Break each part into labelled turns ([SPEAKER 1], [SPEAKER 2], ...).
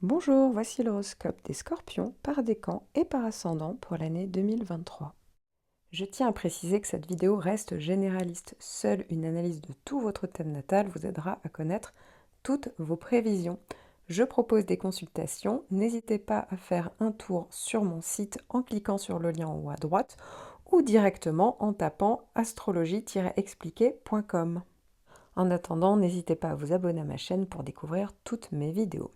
[SPEAKER 1] Bonjour, voici l'horoscope des Scorpions par décan et par ascendant pour l'année 2023. Je tiens à préciser que cette vidéo reste généraliste. Seule une analyse de tout votre thème natal vous aidera à connaître toutes vos prévisions. Je propose des consultations. N'hésitez pas à faire un tour sur mon site en cliquant sur le lien en haut à droite ou directement en tapant astrologie-expliqué.com. En attendant, n'hésitez pas à vous abonner à ma chaîne pour découvrir toutes mes vidéos.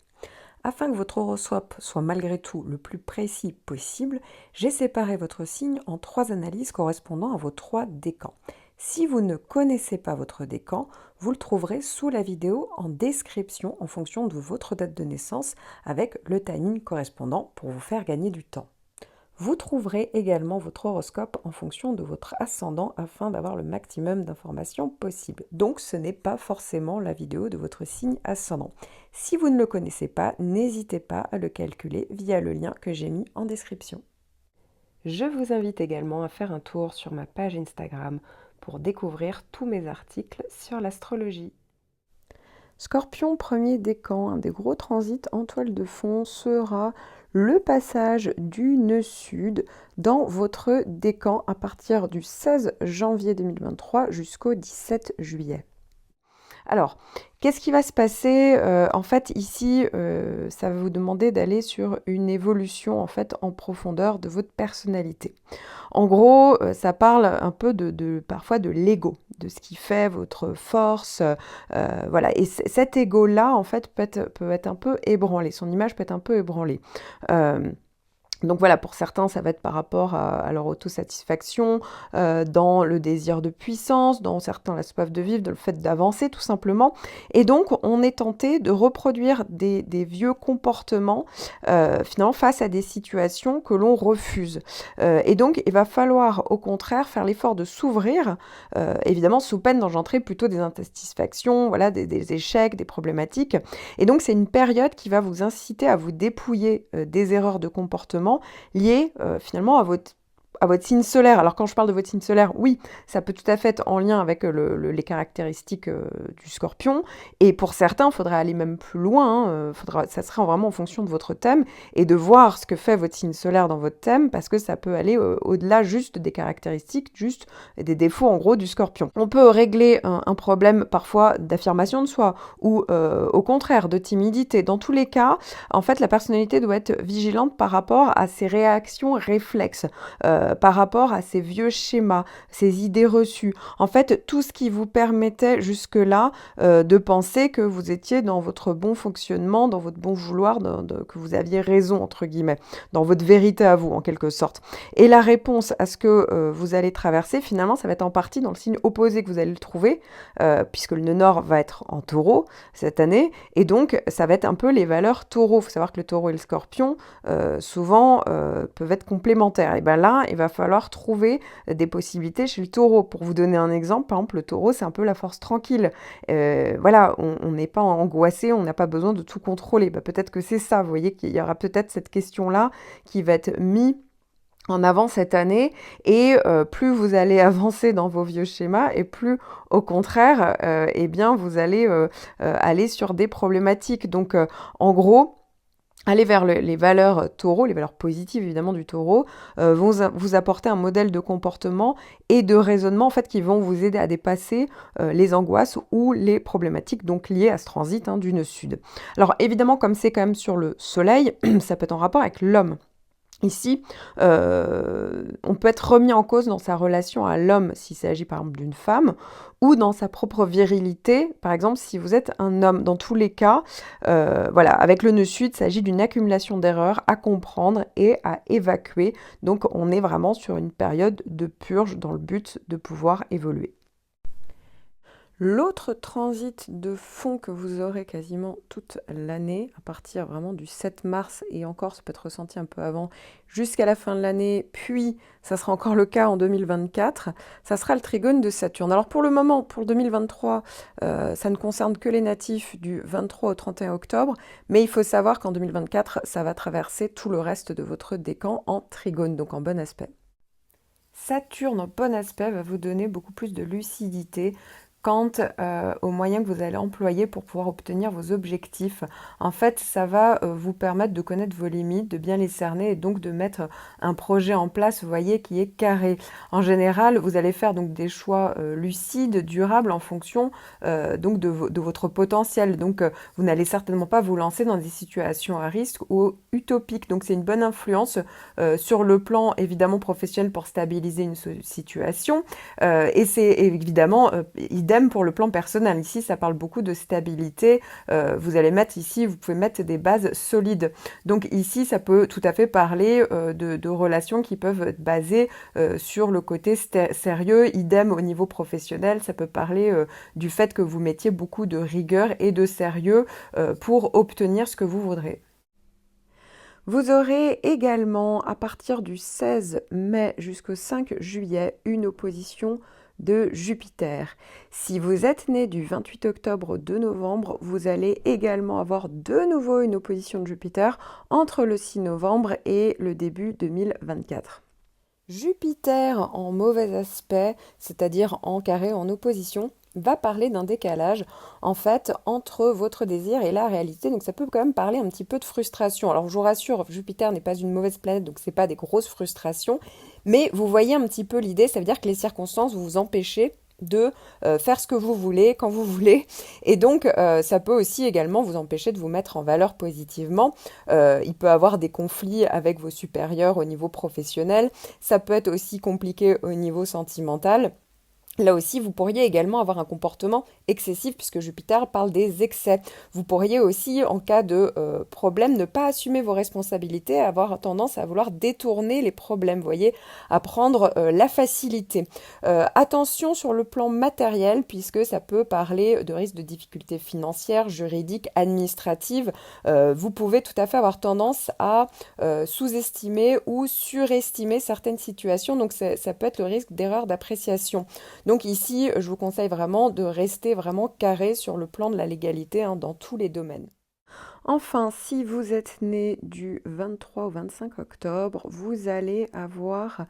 [SPEAKER 1] Afin que votre horoscope soit malgré tout le plus précis possible, j'ai séparé votre signe en 3 analyses correspondant à vos 3 décans. Si vous ne connaissez pas votre décan, vous le trouverez sous la vidéo en description en fonction de votre date de naissance avec le timing correspondant pour vous faire gagner du temps. Vous trouverez également votre horoscope en fonction de votre ascendant afin d'avoir le maximum d'informations possible. Donc ce n'est pas forcément la vidéo de votre signe ascendant. Si vous ne le connaissez pas, n'hésitez pas à le calculer via le lien que j'ai mis en description. Je vous invite également à faire un tour sur ma page Instagram pour découvrir tous mes articles sur l'astrologie. Scorpion, premier décan, un des gros transits en toile de fond sera le passage du nœud sud dans votre décan à partir du 16 janvier 2023 jusqu'au 17 juillet. Alors, qu'est-ce qui va se passer? En fait, ici, ça va vous demander d'aller sur une évolution en fait en profondeur de votre personnalité. En gros, ça parle un peu parfois de l'ego, de ce qui fait votre force, voilà. Et cet ego-là, en fait, peut être un peu ébranlé. Son image peut être un peu ébranlée. Donc voilà, pour certains, ça va être par rapport à leur autosatisfaction, dans le désir de puissance, dans certains la soif de vivre, dans le fait d'avancer tout simplement. Et donc, on est tenté de reproduire des vieux comportements finalement face à des situations que l'on refuse. Et donc, il va falloir au contraire faire l'effort de s'ouvrir, évidemment sous peine d'engendrer plutôt des insatisfactions, voilà, des échecs, des problématiques. Et donc, c'est une période qui va vous inciter à vous dépouiller des erreurs de comportement liées finalement à votre signe solaire. Alors quand je parle de votre signe solaire, oui, ça peut tout à fait être en lien avec les caractéristiques du scorpion. Et pour certains, il faudrait aller même plus loin. Ça serait vraiment en fonction de votre thème et de voir ce que fait votre signe solaire dans votre thème parce que ça peut aller au-delà juste des caractéristiques, juste des défauts en gros du scorpion. On peut régler un problème parfois d'affirmation de soi ou au contraire de timidité. Dans tous les cas, en fait, la personnalité doit être vigilante par rapport à ses réactions réflexes. Par rapport à ces vieux schémas, ces idées reçues. En fait, tout ce qui vous permettait jusque-là de penser que vous étiez dans votre bon fonctionnement, dans votre bon vouloir, que vous aviez raison, entre guillemets, dans votre vérité à vous, en quelque sorte. Et la réponse à ce que vous allez traverser, finalement, ça va être en partie dans le signe opposé que vous allez le trouver, puisque le nœud nord va être en taureau cette année, et donc ça va être un peu les valeurs taureau. Il faut savoir que le taureau et le scorpion, souvent, peuvent être complémentaires. Et bien là, il va falloir trouver des possibilités chez le taureau. Pour vous donner un exemple, par exemple, le taureau, c'est un peu la force tranquille. Voilà, on n'est pas angoissé, on n'a pas besoin de tout contrôler. Bah, peut-être que c'est ça, vous voyez qu'il y aura peut-être cette question-là qui va être mise en avant cette année et plus vous allez avancer dans vos vieux schémas et plus au contraire eh bien vous allez aller sur des problématiques. Donc en gros, aller vers les valeurs taureau, les valeurs positives évidemment du taureau, vont vous apporter un modèle de comportement et de raisonnement en fait qui vont vous aider à dépasser les angoisses ou les problématiques donc liées à ce transit du nœud sud. Alors évidemment comme c'est quand même sur le soleil, ça peut être en rapport avec l'homme. Ici, on peut être remis en cause dans sa relation à l'homme s'il s'agit par exemple d'une femme, ou dans sa propre virilité, par exemple si vous êtes un homme. Dans tous les cas, voilà, avec le nœud sud, il s'agit d'une accumulation d'erreurs à comprendre et à évacuer. Donc on est vraiment sur une période de purge dans le but de pouvoir évoluer. L'autre transit de fond que vous aurez quasiment toute l'année, à partir vraiment du 7 mars, et encore ça peut être ressenti un peu avant, jusqu'à la fin de l'année, puis ça sera encore le cas en 2024, ça sera le trigone de Saturne. Alors pour le moment, pour 2023, ça ne concerne que les natifs du 23 au 31 octobre, mais il faut savoir qu'en 2024, ça va traverser tout le reste de votre décan en trigone, donc en bon aspect. Saturne en bon aspect va vous donner beaucoup plus de lucidité, quant aux moyens que vous allez employer pour pouvoir obtenir vos objectifs. En fait, ça va vous permettre de connaître vos limites, de bien les cerner et donc de mettre un projet en place, vous voyez, qui est carré. En général, vous allez faire donc des choix lucides, durables en fonction donc de votre potentiel. Donc, vous n'allez certainement pas vous lancer dans des situations à risque ou utopiques. Donc, c'est une bonne influence sur le plan évidemment professionnel pour stabiliser une situation. Et c'est évidemment idem pour le plan personnel. Ici, ça parle beaucoup de stabilité. Vous allez mettre ici, vous pouvez mettre des bases solides. Donc ici, ça peut tout à fait parler de relations qui peuvent être basées sur le côté sérieux. Idem au niveau professionnel, ça peut parler du fait que vous mettiez beaucoup de rigueur et de sérieux pour obtenir ce que vous voudrez. Vous aurez également, à partir du 16 mai jusqu'au 5 juillet, une opposition de Jupiter. Si vous êtes né du 28 octobre au 2 novembre, vous allez également avoir de nouveau une opposition de Jupiter entre le 6 novembre et le début 2024. Jupiter en mauvais aspect, c'est-à-dire en carré, en opposition, va parler d'un décalage en fait entre votre désir et la réalité, donc ça peut quand même parler un petit peu de frustration. Alors je vous rassure, Jupiter n'est pas une mauvaise planète, donc c'est pas des grosses frustrations, mais vous voyez un petit peu l'idée, ça veut dire que les circonstances vous empêchez de faire ce que vous voulez quand vous voulez, et donc ça peut aussi également vous empêcher de vous mettre en valeur positivement. Il peut avoir des conflits avec vos supérieurs au niveau professionnel, ça peut être aussi compliqué au niveau sentimental. Là aussi, vous pourriez également avoir un comportement excessif puisque Jupiter parle des excès. Vous pourriez aussi, en cas de problème, ne pas assumer vos responsabilités, avoir tendance à vouloir détourner les problèmes, vous voyez, à prendre la facilité. Attention sur le plan matériel puisque ça peut parler de risques de difficultés financières, juridiques, administratives. Vous pouvez tout à fait avoir tendance à sous-estimer ou surestimer certaines situations, donc ça peut être le risque d'erreur d'appréciation. Donc ici, je vous conseille vraiment de rester vraiment carré sur le plan de la légalité dans tous les domaines. Enfin, si vous êtes né du 23 au 25 octobre, vous allez avoir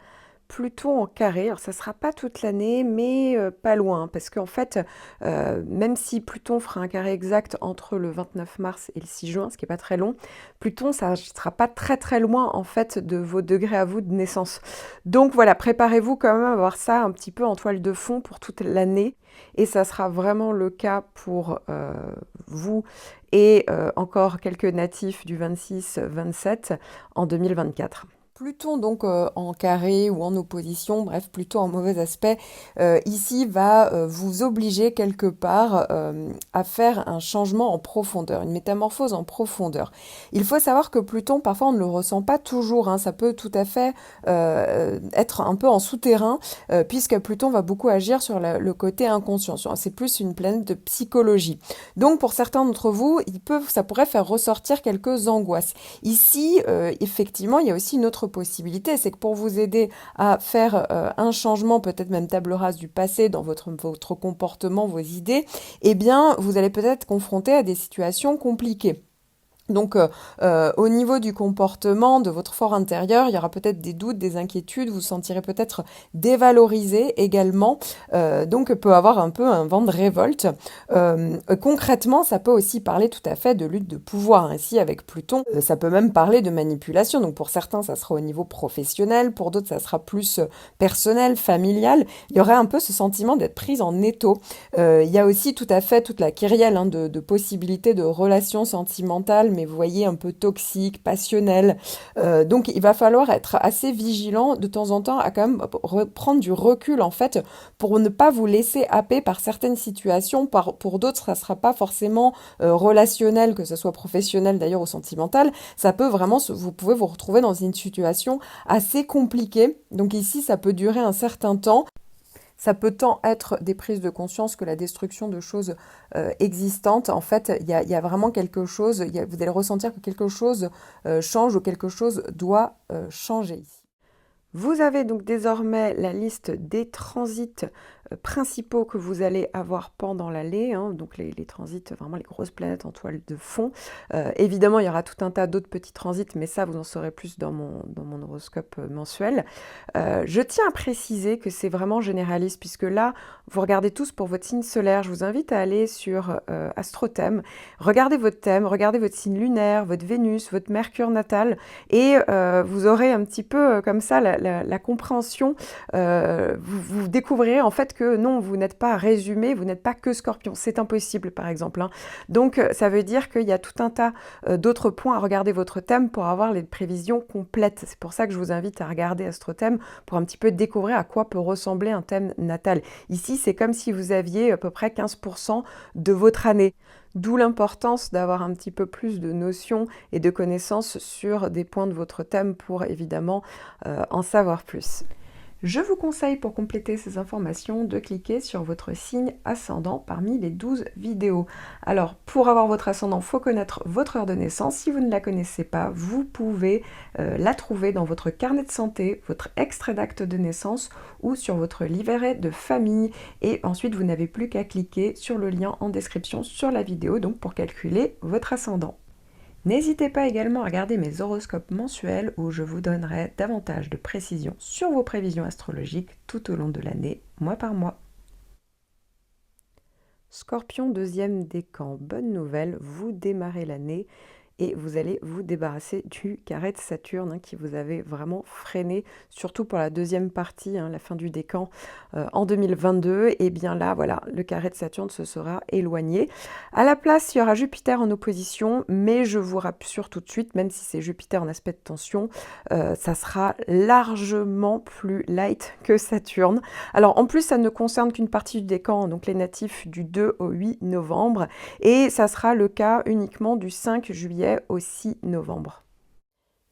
[SPEAKER 1] Pluton en carré. Alors ça ne sera pas toute l'année, mais pas loin, parce qu'en fait, même si Pluton fera un carré exact entre le 29 mars et le 6 juin, ce qui n'est pas très long, Pluton, ça ne sera pas très très loin en fait de vos degrés à vous de naissance. Donc voilà, préparez-vous quand même à avoir ça un petit peu en toile de fond pour toute l'année, et ça sera vraiment le cas pour vous et encore quelques natifs du 26-27 en 2024. Pluton donc en carré ou en opposition, bref, plutôt en mauvais aspect, ici va vous obliger quelque part à faire un changement en profondeur, une métamorphose en profondeur. Il faut savoir que Pluton, parfois on ne le ressent pas toujours, ça peut tout à fait être un peu en souterrain, puisque Pluton va beaucoup agir sur le côté inconscient. C'est plus une planète de psychologie. Donc pour certains d'entre vous, ça pourrait faire ressortir quelques angoisses. Ici, effectivement, il y a aussi une autre possibilité, c'est que pour vous aider à faire un changement, peut-être même table rase du passé dans votre comportement, vos idées, eh bien, vous allez peut-être être confronté à des situations compliquées. Donc au niveau du comportement, de votre fort intérieur, il y aura peut-être des doutes, des inquiétudes, vous vous sentirez peut-être dévalorisé également, donc peut avoir un peu un vent de révolte. Concrètement, ça peut aussi parler tout à fait de lutte de pouvoir. Ici, avec Pluton, ça peut même parler de manipulation. Donc pour certains, ça sera au niveau professionnel, pour d'autres, ça sera plus personnel, familial. Il y aurait un peu ce sentiment d'être prise en étau. Il y a aussi tout à fait toute la kyrielle de possibilités de relations sentimentales, mais vous voyez un peu toxique, passionnel. Donc il va falloir être assez vigilant de temps en temps à quand même prendre du recul en fait pour ne pas vous laisser happer par certaines situations. Pour d'autres, ça ne sera pas forcément relationnel, que ce soit professionnel d'ailleurs ou sentimental. Ça peut vraiment, vous pouvez vous retrouver dans une situation assez compliquée. Donc ici, ça peut durer un certain temps. Ça peut tant être des prises de conscience que la destruction de choses existantes. En fait, il y a vraiment quelque chose, vous allez ressentir que quelque chose change ou quelque chose doit changer ici. Vous avez donc désormais la liste des transits principaux que vous allez avoir pendant l'année, hein, donc les transits, vraiment les grosses planètes en toile de fond. Évidemment, il y aura tout un tas d'autres petits transits, mais ça, vous en saurez plus dans mon horoscope mensuel. Je tiens à préciser que c'est vraiment généraliste, puisque là, vous regardez tous pour votre signe solaire. Je vous invite à aller sur Astrothème, regardez votre thème, regardez votre signe lunaire, votre Vénus, votre Mercure natal, et vous aurez un petit peu comme ça la compréhension. Vous découvrirez en fait que non, vous n'êtes pas résumé, vous n'êtes pas que Scorpion. C'est impossible, par exemple, hein. Donc, ça veut dire qu'il y a tout un tas d'autres points à regarder votre thème pour avoir les prévisions complètes. C'est pour ça que je vous invite à regarder Astrothème pour un petit peu découvrir à quoi peut ressembler un thème natal. Ici, c'est comme si vous aviez à peu près 15% de votre année. D'où l'importance d'avoir un petit peu plus de notions et de connaissances sur des points de votre thème pour évidemment en savoir plus. Je vous conseille pour compléter ces informations de cliquer sur votre signe ascendant parmi les 12 vidéos. Alors pour avoir votre ascendant, il faut connaître votre heure de naissance. Si vous ne la connaissez pas, vous pouvez la trouver dans votre carnet de santé, votre extrait d'acte de naissance ou sur votre livret de famille. Et ensuite, vous n'avez plus qu'à cliquer sur le lien en description sur la vidéo donc pour calculer votre ascendant. N'hésitez pas également à regarder mes horoscopes mensuels où je vous donnerai davantage de précisions sur vos prévisions astrologiques tout au long de l'année, mois par mois. Scorpion, deuxième décan, bonne nouvelle, vous démarrez l'année et vous allez vous débarrasser du carré de Saturne qui vous avait vraiment freiné, surtout pour la deuxième partie, la fin du décan en 2022. Et bien là, voilà, le carré de Saturne se sera éloigné. À la place, il y aura Jupiter en opposition, mais je vous rassure tout de suite, même si c'est Jupiter en aspect de tension, ça sera largement plus light que Saturne. Alors en plus, ça ne concerne qu'une partie du décan, donc les natifs du 2 au 8 novembre, et ça sera le cas uniquement du 5 juillet au 6 novembre.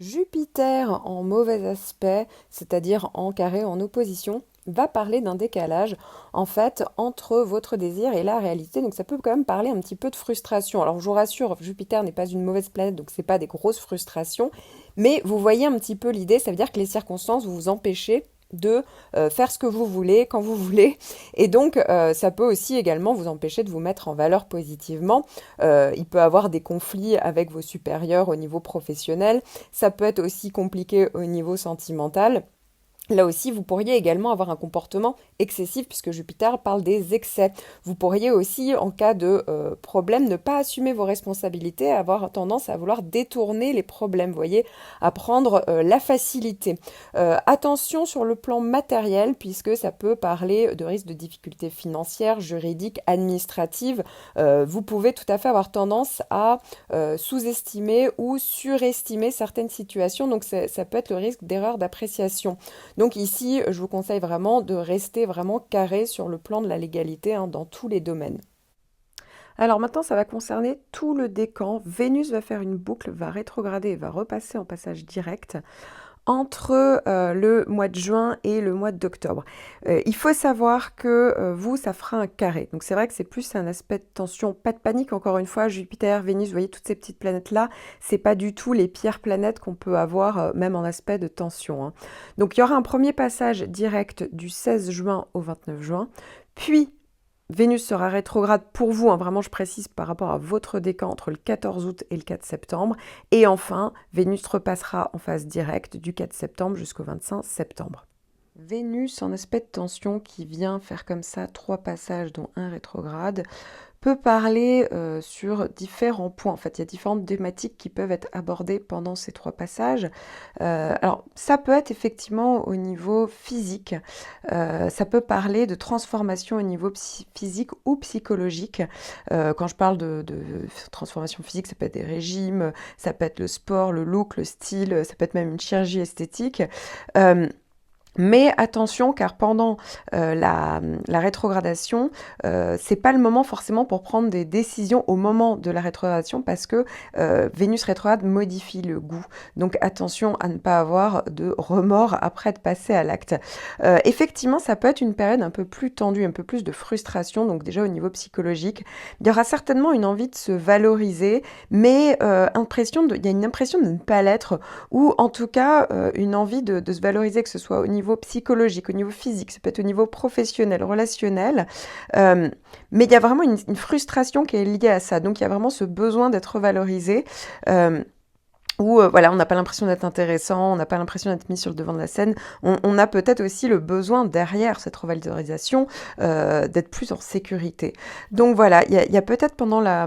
[SPEAKER 1] Jupiter en mauvais aspect, c'est-à-dire en carré en opposition, va parler d'un décalage en fait entre votre désir et la réalité, donc ça peut quand même parler un petit peu de frustration. Alors je vous rassure, Jupiter n'est pas une mauvaise planète, donc c'est pas des grosses frustrations, mais vous voyez un petit peu l'idée, ça veut dire que les circonstances vous empêchez de faire ce que vous voulez, quand vous voulez, et donc ça peut aussi également vous empêcher de vous mettre en valeur positivement. Il peut avoir des conflits avec vos supérieurs au niveau professionnel, ça peut être aussi compliqué au niveau sentimental. Là aussi, vous pourriez également avoir un comportement excessif puisque Jupiter parle des excès. Vous pourriez aussi, en cas de problème, ne pas assumer vos responsabilités, avoir tendance à vouloir détourner les problèmes, vous voyez, à prendre la facilité. Attention sur le plan matériel puisque ça peut parler de risques de difficultés financières, juridiques, administratives. Vous pouvez tout à fait avoir tendance à sous-estimer ou surestimer certaines situations, donc ça peut être le risque d'erreur d'appréciation. Donc ici, je vous conseille vraiment de rester vraiment carré sur le plan de la légalité dans tous les domaines. Alors maintenant, ça va concerner tout le décan. Vénus va faire une boucle, va rétrograder et va repasser en passage direct entre le mois de juin et le mois d'octobre. Il faut savoir que vous, ça fera un carré. Donc c'est vrai que c'est plus un aspect de tension, pas de panique. Encore une fois, Jupiter, Vénus, vous voyez toutes ces petites planètes-là, c'est pas du tout les pires planètes qu'on peut avoir, même en aspect de tension. Donc il y aura un premier passage direct du 16 juin au 29 juin, puis Vénus sera rétrograde pour vous, vraiment je précise par rapport à votre décan entre le 14 août et le 4 septembre. Et enfin, Vénus repassera en phase directe du 4 septembre jusqu'au 25 septembre. Vénus en aspect de tension qui vient faire comme ça 3 passages dont un rétrograde peut parler sur différents points. En fait, il y a différentes thématiques qui peuvent être abordées pendant ces 3 passages. Alors, ça peut être effectivement au niveau physique. Ça peut parler de transformation au niveau physique ou psychologique. Quand je parle de transformation physique, ça peut être des régimes, ça peut être le sport, le look, le style, ça peut être même une chirurgie esthétique. Mais attention, car pendant la rétrogradation, c'est pas le moment forcément pour prendre des décisions au moment de la rétrogradation parce que Vénus rétrograde modifie le goût. Donc attention à ne pas avoir de remords après de passer à l'acte. Effectivement, ça peut être une période un peu plus tendue, un peu plus de frustration, donc déjà au niveau psychologique. Il y aura certainement une envie de se valoriser, mais il y a une impression de ne pas l'être, ou en tout cas une envie de se valoriser, que ce soit au niveau niveau psychologique, au niveau physique, ça peut être au niveau professionnel, relationnel, mais il y a vraiment une frustration qui est liée à ça. Donc il y a vraiment ce besoin d'être valorisé. Où voilà, on n'a pas l'impression d'être intéressant, on n'a pas l'impression d'être mis sur le devant de la scène. On a peut-être aussi le besoin derrière cette revalorisation d'être plus en sécurité. Donc voilà, il y a peut-être pendant la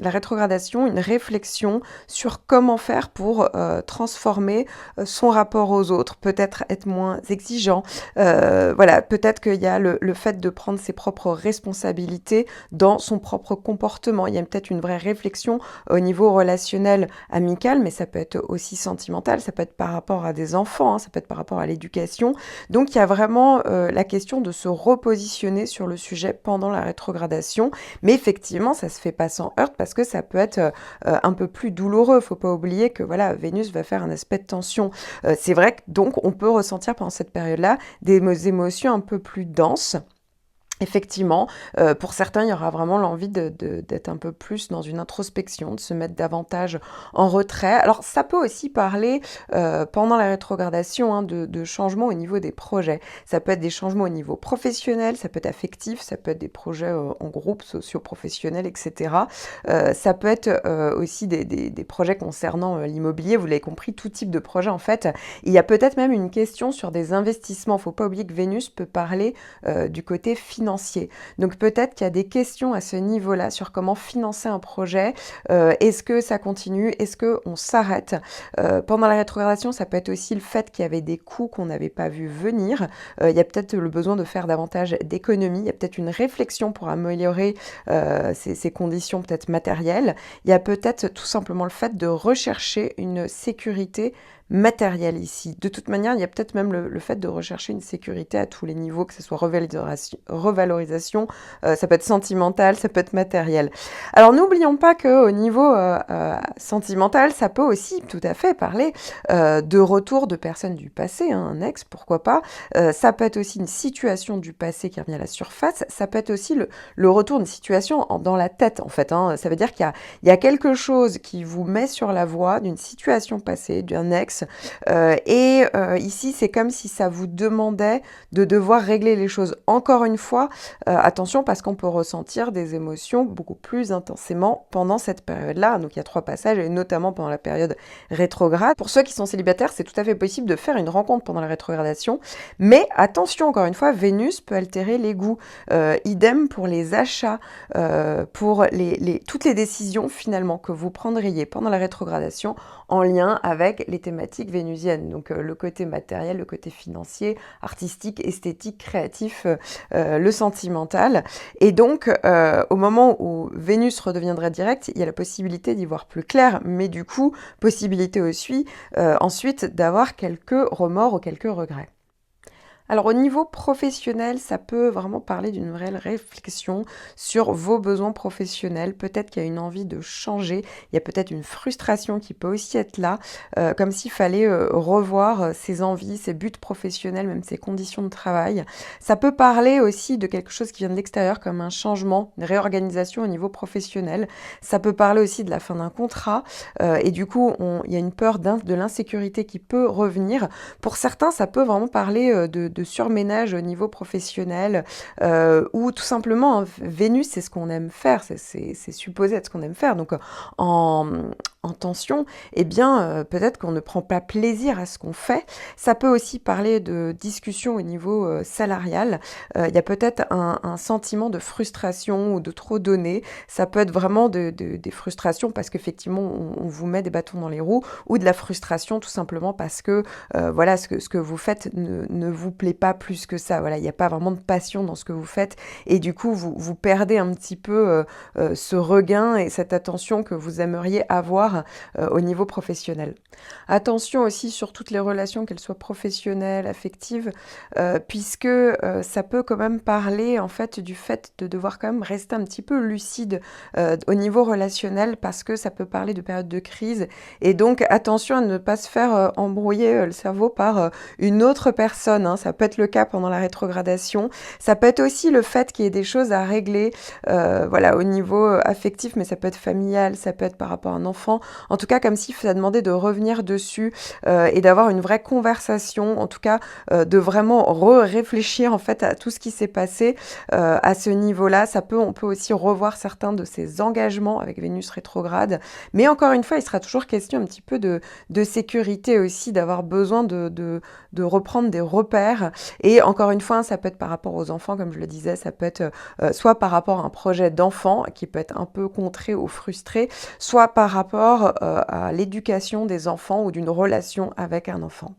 [SPEAKER 1] rétrogradation une réflexion sur comment faire pour transformer son rapport aux autres, peut-être être moins exigeant. Voilà, peut-être qu'il y a le fait de prendre ses propres responsabilités dans son propre comportement. Il y a peut-être une vraie réflexion au niveau relationnel, amical, mais ça peut être aussi sentimental, ça peut être par rapport à des enfants, hein, ça peut être par rapport à l'éducation. Donc il y a vraiment la question de se repositionner sur le sujet pendant la rétrogradation, mais effectivement ça se fait pas sans heurte parce que ça peut être un peu plus douloureux. Faut pas oublier que voilà, Vénus va faire un aspect de tension. C'est vrai que donc on peut ressentir pendant cette période-là des émotions un peu plus denses. Effectivement, pour certains, il y aura vraiment l'envie d'être un peu plus dans une introspection, de se mettre davantage en retrait. Alors, ça peut aussi parler, pendant la rétrogradation, hein, de changements au niveau des projets. Ça peut être des changements au niveau professionnel, ça peut être affectif, ça peut être des projets en groupe, socio-professionnels, etc. Ça peut être aussi des projets concernant l'immobilier. Vous l'avez compris, tout type de projet, en fait. Il y a peut-être même une question sur des investissements. Il ne faut pas oublier que Vénus peut parler du côté financier. Donc peut-être qu'il y a des questions à ce niveau-là sur comment financer un projet. Est-ce que ça continue? Est-ce qu'on s'arrête? Pendant la rétrogradation, ça peut être aussi le fait qu'il y avait des coûts qu'on n'avait pas vu venir. Il y a peut-être le besoin de faire davantage d'économies. Il y a peut-être une réflexion pour améliorer ces conditions peut-être matérielles. Il y a peut-être tout simplement le fait de rechercher une sécurité matériel ici. De toute manière, il y a peut-être même le fait de rechercher une sécurité à tous les niveaux, que ce soit revalorisation, ça peut être sentimental, ça peut être matériel. Alors n'oublions pas qu'au niveau sentimental, ça peut aussi tout à fait parler de retour de personnes du passé, hein, un ex, pourquoi pas. Ça peut être aussi une situation du passé qui revient à la surface, ça peut être aussi le retour d'une situation dans la tête, en fait. Hein. Ça veut dire qu'il y a quelque chose qui vous met sur la voie d'une situation passée, d'un ex. Ici, c'est comme si ça vous demandait de devoir régler les choses. Encore une fois, attention parce qu'on peut ressentir des émotions beaucoup plus intensément pendant cette période-là. Donc il y a 3 passages, et notamment pendant la période rétrograde. Pour ceux qui sont célibataires, c'est tout à fait possible de faire une rencontre pendant la rétrogradation. Mais attention, encore une fois, Vénus peut altérer les goûts. Idem pour les achats, pour toutes les décisions finalement que vous prendriez pendant la rétrogradation en lien avec les thématiques vénusiennes. Donc le côté matériel, le côté financier, artistique, esthétique, créatif, le sentimental. Et donc au moment où Vénus redeviendrait directe, il y a la possibilité d'y voir plus clair, mais du coup, possibilité aussi ensuite d'avoir quelques remords ou quelques regrets. Alors au niveau professionnel, ça peut vraiment parler d'une vraie réflexion sur vos besoins professionnels. Peut-être qu'il y a une envie de changer, il y a peut-être une frustration qui peut aussi être là, comme s'il fallait revoir ses envies, ses buts professionnels, même ses conditions de travail. Ça peut parler aussi de quelque chose qui vient de l'extérieur, comme un changement, une réorganisation au niveau professionnel. Ça peut parler aussi de la fin d'un contrat, et du coup, il y a une peur de l'insécurité qui peut revenir. Pour certains, ça peut vraiment parler de surménage au niveau professionnel, ou tout simplement, hein, Vénus, c'est ce qu'on aime faire, c'est supposé être ce qu'on aime faire. Donc en tension, eh bien, peut-être qu'on ne prend pas plaisir à ce qu'on fait. Ça peut aussi parler de discussion au niveau salarial. Il y a peut-être un sentiment de frustration ou de trop donner. Ça peut être vraiment des frustrations parce qu'effectivement, on vous met des bâtons dans les roues, ou de la frustration tout simplement parce que voilà, ce que vous faites ne vous plaît pas plus que ça. Voilà, il n'y a pas vraiment de passion dans ce que vous faites, et du coup, vous perdez un petit peu ce regain et cette attention que vous aimeriez avoir au niveau professionnel. Attention aussi sur toutes les relations, qu'elles soient professionnelles, affectives, puisque ça peut quand même parler en fait du fait de devoir quand même rester un petit peu lucide au niveau relationnel, parce que ça peut parler de période de crise, et donc attention à ne pas se faire embrouiller le cerveau par une autre personne, hein. ça peut être le cas pendant la rétrogradation. Ça peut être aussi le fait qu'il y ait des choses à régler, voilà, au niveau affectif, mais ça peut être familial, ça peut être par rapport à un enfant. En tout cas, comme si ça demandait de revenir dessus et d'avoir une vraie conversation, en tout cas, de vraiment réfléchir en fait à tout ce qui s'est passé à ce niveau-là. On peut aussi revoir certains de ces engagements avec Vénus rétrograde. Mais encore une fois, il sera toujours question un petit peu de sécurité aussi, d'avoir besoin de reprendre des repères. Et encore une fois, ça peut être par rapport aux enfants, comme je le disais, ça peut être soit par rapport à un projet d'enfant qui peut être un peu contré ou frustré, soit par rapport à l'éducation des enfants ou d'une relation avec un enfant.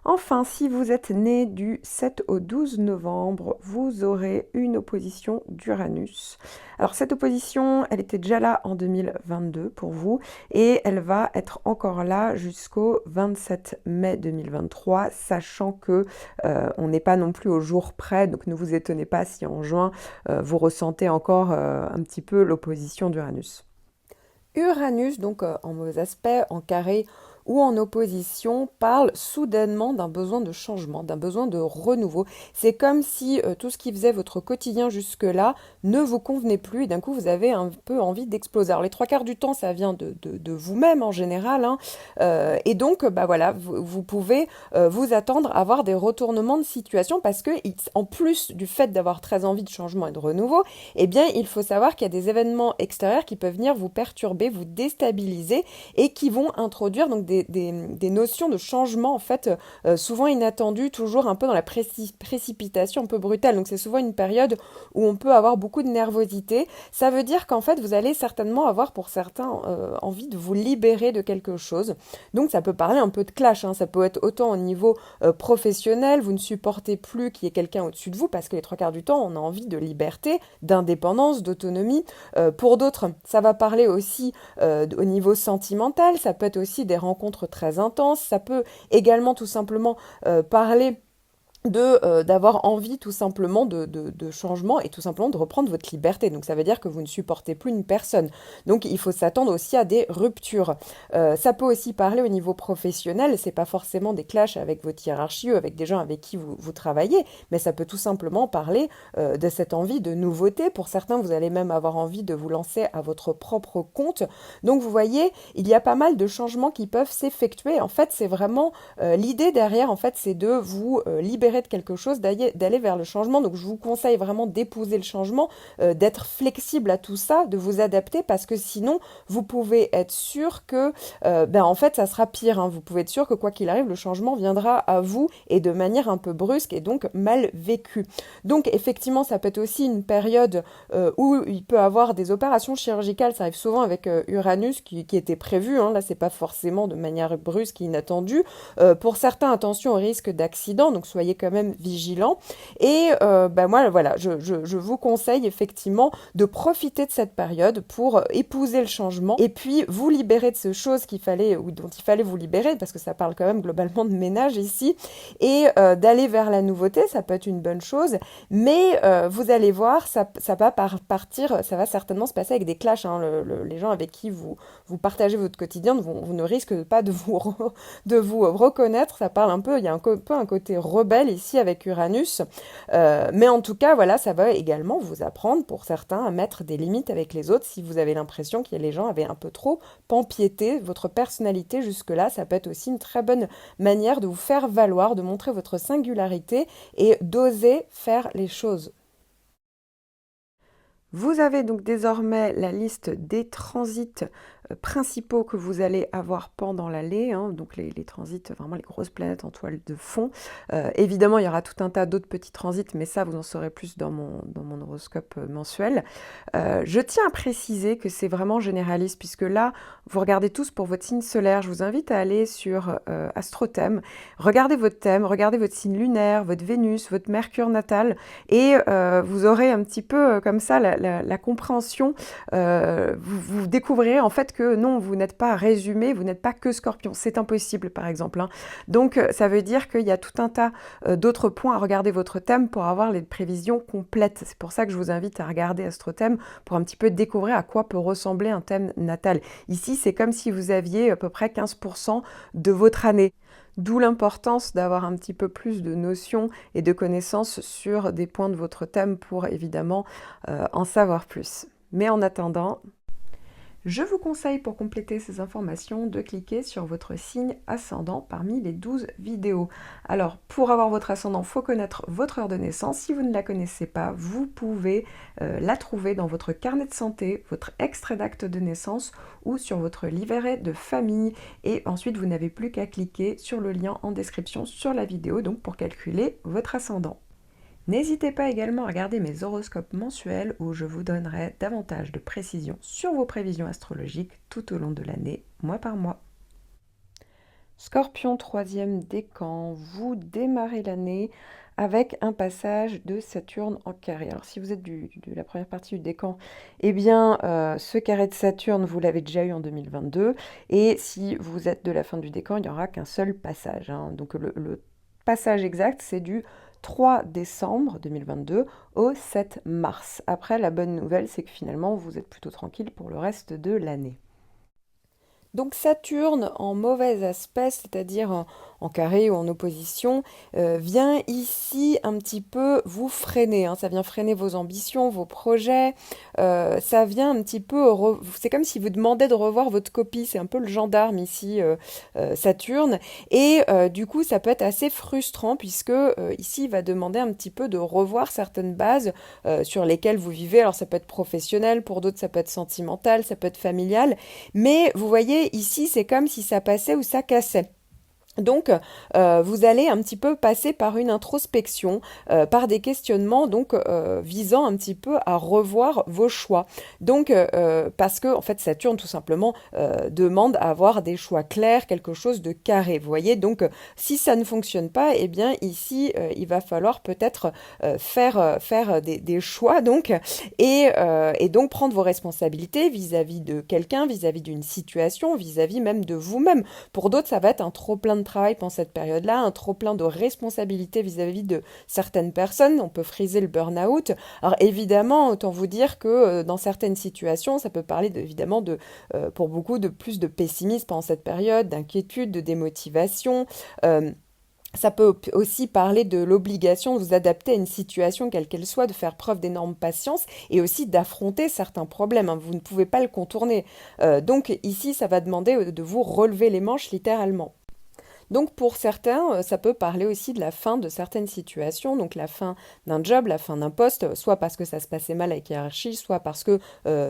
[SPEAKER 1] Enfin, si vous êtes né du 7 au 12 novembre, vous aurez une opposition d'Uranus. Alors cette opposition, elle était déjà là en 2022 pour vous et elle va être encore là jusqu'au 27 mai 2023, sachant que on n'est pas non plus au jour près, donc ne vous étonnez pas si en juin vous ressentez encore un petit peu l'opposition d'Uranus. Uranus, donc en mauvais aspect, en carré ou en opposition, parle soudainement d'un besoin de changement, d'un besoin de renouveau. C'est comme si tout ce qui faisait votre quotidien jusque-là ne vous convenait plus et d'un coup vous avez un peu envie d'exploser. Alors les trois quarts du temps ça vient de vous-même en général, hein, et donc bah voilà, vous pouvez vous attendre à avoir des retournements de situation parce que en plus du fait d'avoir très envie de changement et de renouveau, eh bien il faut savoir qu'il y a des événements extérieurs qui peuvent venir vous perturber, vous déstabiliser et qui vont introduire donc des notions de changement en fait souvent inattendues, toujours un peu dans la précipitation un peu brutale. Donc c'est souvent une période où on peut avoir beaucoup de nervosité. Ça veut dire qu'en fait vous allez certainement avoir pour certains envie de vous libérer de quelque chose. Donc ça peut parler un peu de clash, hein. Ça peut être autant au niveau professionnel, vous ne supportez plus qu'il y ait quelqu'un au-dessus de vous parce que les trois quarts du temps on a envie de liberté, d'indépendance, d'autonomie. Pour d'autres ça va parler aussi au niveau sentimental, ça peut être aussi des rencontres très intenses, ça peut également tout simplement parler d'avoir envie tout simplement de changement et tout simplement de reprendre votre liberté. Donc ça veut dire que vous ne supportez plus une personne. Donc il faut s'attendre aussi à des ruptures. Ça peut aussi parler au niveau professionnel, c'est pas forcément des clashs avec votre hiérarchie ou avec des gens avec qui vous travaillez, mais ça peut tout simplement parler de cette envie de nouveauté. Pour certains, vous allez même avoir envie de vous lancer à votre propre compte. Donc vous voyez, il y a pas mal de changements qui peuvent s'effectuer. En fait, c'est vraiment l'idée derrière, en fait, c'est de vous libérer de quelque chose, d'aller vers le changement. Donc je vous conseille vraiment d'épouser le changement, d'être flexible à tout ça, de vous adapter parce que sinon vous pouvez être sûr que en fait ça sera pire, hein. Vous pouvez être sûr que quoi qu'il arrive le changement viendra à vous et de manière un peu brusque et donc mal vécue. Donc effectivement ça peut être aussi une période où il peut avoir des opérations chirurgicales, ça arrive souvent avec Uranus qui était prévu, hein. Là c'est pas forcément de manière brusque et inattendue. Pour certains attention au risque d'accident, donc soyez quand même vigilant. Et moi, voilà, je vous conseille effectivement de profiter de cette période pour épouser le changement et puis vous libérer de ces choses dont il fallait vous libérer, parce que ça parle quand même globalement de ménage ici, et d'aller vers la nouveauté, ça peut être une bonne chose, mais vous allez voir, ça va partir, ça va certainement se passer avec des clashs, hein. Les gens avec qui vous partagez votre quotidien, vous ne risquez pas de vous reconnaître, ça parle un peu, il y a un peu un côté rebelle ici avec Uranus, mais en tout cas voilà, ça va également vous apprendre pour certains à mettre des limites avec les autres si vous avez l'impression que les gens avaient un peu trop empiété votre personnalité jusque-là. Ça peut être aussi une très bonne manière de vous faire valoir, de montrer votre singularité et d'oser faire les choses. Vous avez donc désormais la liste des transits principaux que vous allez avoir pendant l'année, hein, donc les transits, vraiment les grosses planètes en toile de fond. Évidemment, il y aura tout un tas d'autres petits transits, mais ça, vous en saurez plus dans mon horoscope mensuel. Je tiens à préciser que c'est vraiment généraliste, puisque là, vous regardez tous pour votre signe solaire. Je vous invite à aller sur AstroThème, regardez votre thème, regardez votre signe lunaire, votre Vénus, votre Mercure natal, et vous aurez un petit peu comme ça la compréhension. Vous découvrirez en fait que non, vous n'êtes pas résumé, vous n'êtes pas que Scorpion. C'est impossible, par exemple, hein. Donc, ça veut dire qu'il y a tout un tas d'autres points à regarder votre thème pour avoir les prévisions complètes. C'est pour ça que je vous invite à regarder AstroThème pour un petit peu découvrir à quoi peut ressembler un thème natal. Ici, c'est comme si vous aviez à peu près 15% de votre année. D'où l'importance d'avoir un petit peu plus de notions et de connaissances sur des points de votre thème pour évidemment en savoir plus. Mais en attendant, je vous conseille pour compléter ces informations de cliquer sur votre signe ascendant parmi les 12 vidéos. Alors pour avoir votre ascendant, il faut connaître votre heure de naissance. Si vous ne la connaissez pas, vous pouvez la trouver dans votre carnet de santé, votre extrait d'acte de naissance ou sur votre livret de famille. Et ensuite, vous n'avez plus qu'à cliquer sur le lien en description sur la vidéo donc pour calculer votre ascendant. N'hésitez pas également à regarder mes horoscopes mensuels où je vous donnerai davantage de précisions sur vos prévisions astrologiques tout au long de l'année, mois par mois. Scorpion, troisième décan, vous démarrez l'année avec un passage de Saturne en carré. Alors si vous êtes de la première partie du décan, eh bien ce carré de Saturne, vous l'avez déjà eu en 2022. Et si vous êtes de la fin du décan, il n'y aura qu'un seul passage. Donc le passage exact, c'est du 3 décembre 2022 au 7 mars. Après, la bonne nouvelle, c'est que finalement, vous êtes plutôt tranquille pour le reste de l'année. Donc Saturne en mauvais aspect, c'est-à-dire en carré ou en opposition, vient ici un petit peu vous freiner. Ça vient freiner vos ambitions, vos projets. Ça vient un petit peu... C'est comme si vous demandez de revoir votre copie. C'est un peu le gendarme ici, Saturne. Et du coup, ça peut être assez frustrant puisque ici, il va demander un petit peu de revoir certaines bases sur lesquelles vous vivez. Alors ça peut être professionnel, pour d'autres ça peut être sentimental, ça peut être familial. Mais vous voyez, ici, c'est comme si ça passait ou ça cassait. Donc, vous allez un petit peu passer par une introspection, par des questionnements, donc visant un petit peu à revoir vos choix. Donc, parce que en fait, Saturne tout simplement demande à avoir des choix clairs, quelque chose de carré. Vous voyez, donc si ça ne fonctionne pas, eh bien ici, il va falloir peut-être faire des choix, donc et donc prendre vos responsabilités vis-à-vis de quelqu'un, vis-à-vis d'une situation, vis-à-vis même de vous-même. Pour d'autres, ça va être un trop-plein de travail pendant cette période-là, un trop-plein de responsabilités vis-à-vis de certaines personnes. On peut friser le burn-out. Alors évidemment, autant vous dire que dans certaines situations, ça peut parler évidemment pour beaucoup de plus de pessimisme pendant cette période, d'inquiétude, de démotivation. Ça peut aussi parler de l'obligation de vous adapter à une situation quelle qu'elle soit, de faire preuve d'énorme patience et aussi d'affronter certains problèmes. Vous ne pouvez pas le contourner. Donc ici, ça va demander de vous relever les manches littéralement. Donc pour certains, ça peut parler aussi de la fin de certaines situations, donc la fin d'un job, la fin d'un poste, soit parce que ça se passait mal avec hiérarchie, soit parce que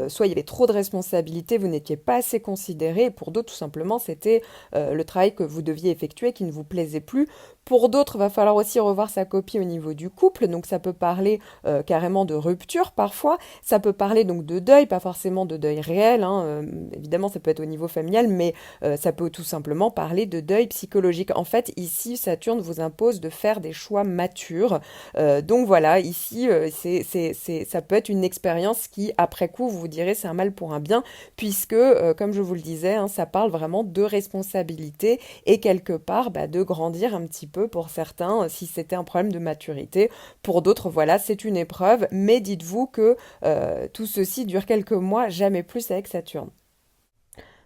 [SPEAKER 1] soit il y avait trop de responsabilités, vous n'étiez pas assez considéré, et pour d'autres tout simplement c'était le travail que vous deviez effectuer qui ne vous plaisait plus. Pour d'autres, il va falloir aussi revoir sa copie au niveau du couple, donc ça peut parler carrément de rupture parfois, ça peut parler donc de deuil, pas forcément de deuil réel, évidemment ça peut être au niveau familial, mais ça peut tout simplement parler de deuil psychologique. En fait, ici, Saturne vous impose de faire des choix matures. Donc voilà, ici, ça peut être une expérience qui, après coup, vous vous direz c'est un mal pour un bien, puisque, comme je vous le disais, ça parle vraiment de responsabilité et quelque part de grandir un petit peu pour certains, si c'était un problème de maturité. Pour d'autres, voilà, c'est une épreuve, mais dites-vous que tout ceci dure quelques mois, jamais plus avec Saturne.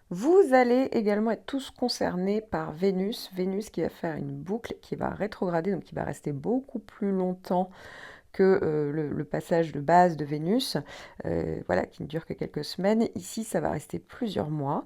[SPEAKER 1] Vous allez également être tous concernés par Vénus. Vénus qui va faire une boucle, qui va rétrograder, donc qui va rester beaucoup plus longtemps que le passage de base de Vénus, voilà, qui ne dure que quelques semaines. Ici, ça va rester plusieurs mois.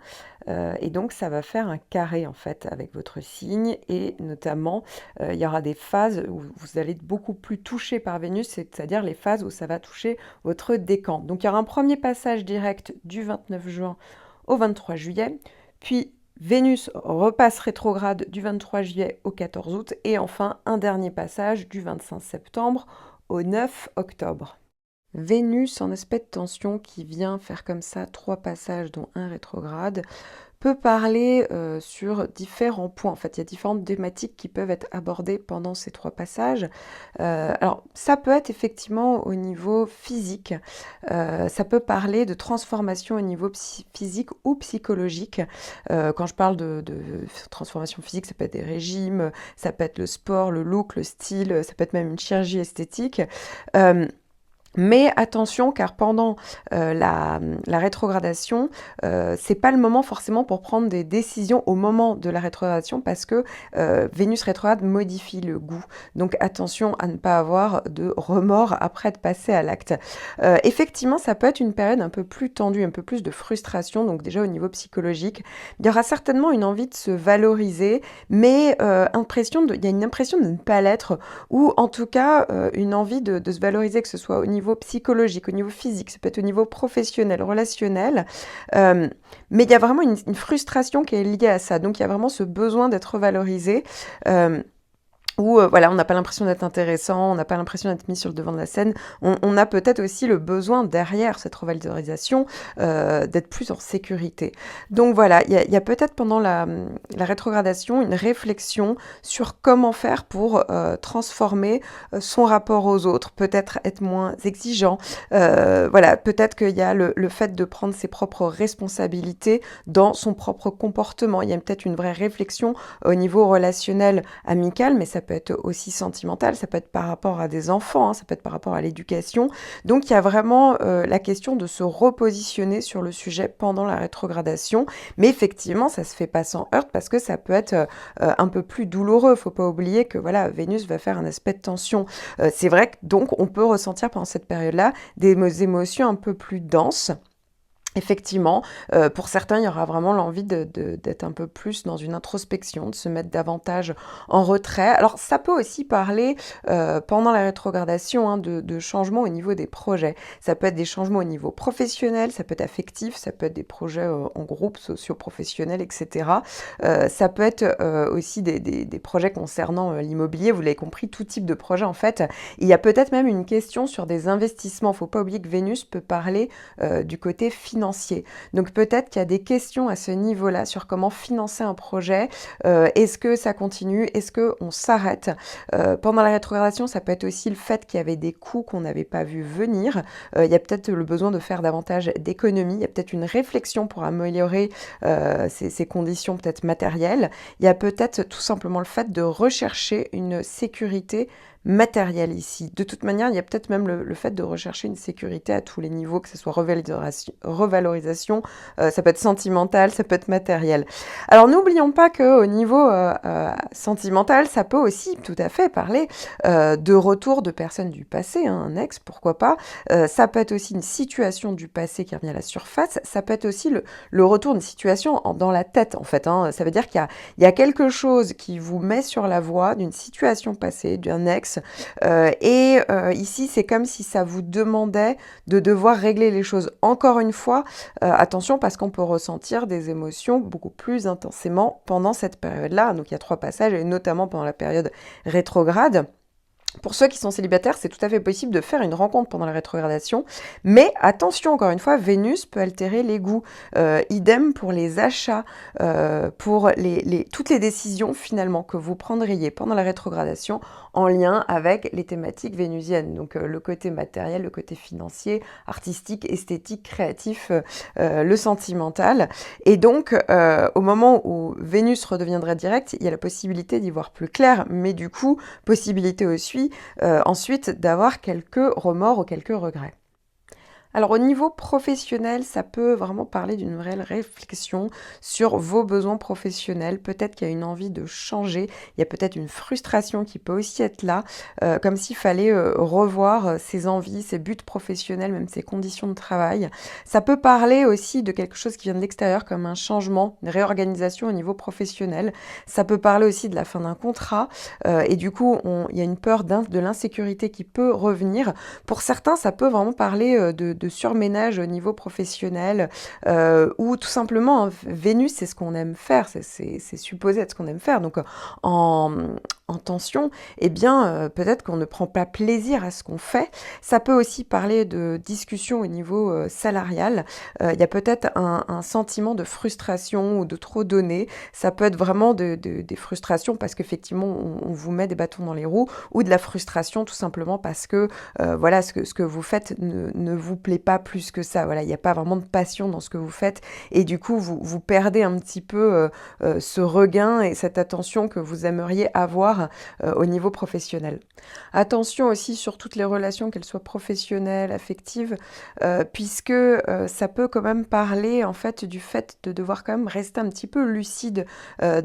[SPEAKER 1] Et donc, ça va faire un carré, en fait, avec votre signe. Et notamment, il y aura des phases où vous allez être beaucoup plus touché par Vénus, c'est-à-dire les phases où ça va toucher votre décan. Donc, il y aura un premier passage direct du 29 juin au 23 juillet, puis Vénus repasse rétrograde du 23 juillet au 14 août, et enfin un dernier passage du 25 septembre au 9 octobre. Vénus en aspect de tension qui vient faire comme ça 3 passages dont un rétrograde peut parler sur différents points. En fait, il y a différentes thématiques qui peuvent être abordées pendant ces 3 passages. Alors, ça peut être effectivement au niveau physique. Ça peut parler de transformation au niveau physique ou psychologique. Quand je parle de transformation physique, ça peut être des régimes, ça peut être le sport, le look, le style, ça peut être même une chirurgie esthétique. Mais attention, car pendant la rétrogradation, c'est pas le moment forcément pour prendre des décisions au moment de la rétrogradation parce que Vénus rétrograde modifie le goût. Donc attention à ne pas avoir de remords après de passer à l'acte. Effectivement, ça peut être une période un peu plus tendue, un peu plus de frustration, donc déjà au niveau psychologique. Il y aura certainement une envie de se valoriser, mais il y a une impression de ne pas l'être, ou en tout cas une envie de se valoriser, que ce soit au niveau psychologique, au niveau physique, ça peut être au niveau professionnel, relationnel, mais il y a vraiment une frustration qui est liée à ça, donc il y a vraiment ce besoin d'être valorisé, où voilà, on n'a pas l'impression d'être intéressant, on n'a pas l'impression d'être mis sur le devant de la scène. On a peut-être aussi le besoin derrière cette revalorisation d'être plus en sécurité. Donc voilà, il y a peut-être pendant la rétrogradation une réflexion sur comment faire pour transformer son rapport aux autres, peut-être être moins exigeant. Voilà, peut-être qu'il y a le fait de prendre ses propres responsabilités dans son propre comportement. Il y a peut-être une vraie réflexion au niveau relationnel, amical, mais ça peut être aussi sentimental, ça peut être par rapport à des enfants, hein, ça peut être par rapport à l'éducation. Donc il y a vraiment la question de se repositionner sur le sujet pendant la rétrogradation, mais effectivement ça se fait pas sans heurte parce que ça peut être un peu plus douloureux. Faut pas oublier que voilà, Vénus va faire un aspect de tension. C'est vrai que donc on peut ressentir pendant cette période-là des émotions un peu plus denses. Effectivement, pour certains, il y aura vraiment l'envie d'être un peu plus dans une introspection, de se mettre davantage en retrait. Alors, ça peut aussi parler, pendant la rétrogradation, hein, de changements au niveau des projets. Ça peut être des changements au niveau professionnel, ça peut être affectif, ça peut être des projets en groupe, socio-professionnels, etc. Ça peut être aussi des projets concernant l'immobilier. Vous l'avez compris, tout type de projet, en fait. Il y a peut-être même une question sur des investissements. Il ne faut pas oublier que Vénus peut parler du côté financier. Donc peut-être qu'il y a des questions à ce niveau-là sur comment financer un projet. Est-ce que ça continue? Est-ce qu'on s'arrête? Pendant la rétrogradation, ça peut être aussi le fait qu'il y avait des coûts qu'on n'avait pas vu venir. Il y a peut-être le besoin de faire davantage d'économies. Il y a peut-être une réflexion pour améliorer ces conditions peut-être matérielles. Il y a peut-être tout simplement le fait de rechercher une sécurité matériel ici. De toute manière, il y a peut-être même le fait de rechercher une sécurité à tous les niveaux, que ce soit revalorisation, ça peut être sentimental, ça peut être matériel. Alors n'oublions pas qu'au niveau sentimental, ça peut aussi tout à fait parler de retour de personnes du passé, hein, un ex, pourquoi pas. Ça peut être aussi une situation du passé qui revient à la surface, ça peut être aussi le retour d'une situation dans la tête, en fait. Hein. Ça veut dire qu'il y a quelque chose qui vous met sur la voie d'une situation passée, d'un ex. Ici, c'est comme si ça vous demandait de devoir régler les choses. Encore une fois, attention parce qu'on peut ressentir des émotions beaucoup plus intensément pendant cette période-là. Donc il y a 3 passages, et notamment pendant la période rétrograde. Pour ceux qui sont célibataires, c'est tout à fait possible de faire une rencontre pendant la rétrogradation, mais attention, encore une fois, Vénus peut altérer les goûts. Idem pour les achats, pour toutes les décisions finalement que vous prendriez pendant la rétrogradation en lien avec les thématiques vénusiennes. Donc le côté matériel, le côté financier, artistique, esthétique, créatif, le sentimental. Et donc au moment où Vénus redeviendrait directe, il y a la possibilité d'y voir plus clair, mais du coup, possibilité aussi ensuite d'avoir quelques remords ou quelques regrets. Alors au niveau professionnel, ça peut vraiment parler d'une réelle réflexion sur vos besoins professionnels. Peut-être qu'il y a une envie de changer, il y a peut-être une frustration qui peut aussi être là, comme s'il fallait revoir ses envies, ses buts professionnels, même ses conditions de travail. Ça peut parler aussi de quelque chose qui vient de l'extérieur, comme un changement, une réorganisation au niveau professionnel. Ça peut parler aussi de la fin d'un contrat, et du coup, il y a une peur de l'insécurité qui peut revenir. Pour certains, ça peut vraiment parler de surménage au niveau professionnel, ou tout simplement, hein, Vénus, c'est ce qu'on aime faire, c'est supposé être ce qu'on aime faire. Donc en tension, eh bien, peut-être qu'on ne prend pas plaisir à ce qu'on fait. Ça peut aussi parler de discussion au niveau salarial. Il y a peut-être un sentiment de frustration ou de trop donner. Ça peut être vraiment des frustrations parce qu'effectivement, on vous met des bâtons dans les roues, ou de la frustration tout simplement parce que voilà, ce que vous faites ne vous plaît plaît pas plus que ça. Voilà, il n'y a pas vraiment de passion dans ce que vous faites et du coup, vous perdez un petit peu ce regain et cette attention que vous aimeriez avoir au niveau professionnel. Attention aussi sur toutes les relations, qu'elles soient professionnelles, affectives, puisque ça peut quand même parler en fait du fait de devoir quand même rester un petit peu lucide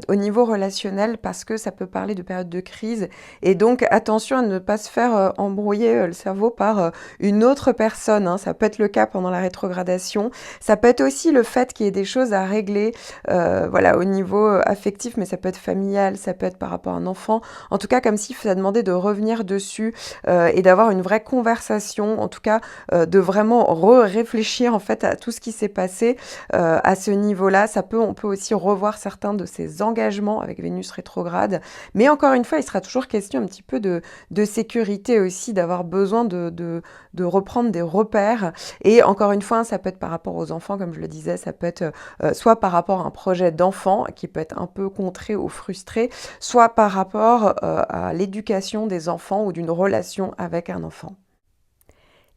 [SPEAKER 1] au niveau relationnel parce que ça peut parler de période de crise et donc attention à ne pas se faire embrouiller le cerveau par une autre personne, hein. Ça peut être le cas pendant la rétrogradation, ça peut être aussi le fait qu'il y ait des choses à régler voilà, au niveau affectif, mais ça peut être familial, ça peut être par rapport à un enfant, en tout cas comme si ça demandait de revenir dessus et d'avoir une vraie conversation, en tout cas de vraiment réfléchir en fait à tout ce qui s'est passé à ce niveau-là. On peut aussi revoir certains de ces engagements avec Vénus rétrograde, mais encore une fois, il sera toujours question un petit peu de sécurité aussi, d'avoir besoin de reprendre des repères. Et encore une fois, ça peut être par rapport aux enfants, comme je le disais, ça peut être soit par rapport à un projet d'enfant qui peut être un peu contré ou frustré, soit par rapport à l'éducation des enfants ou d'une relation avec un enfant.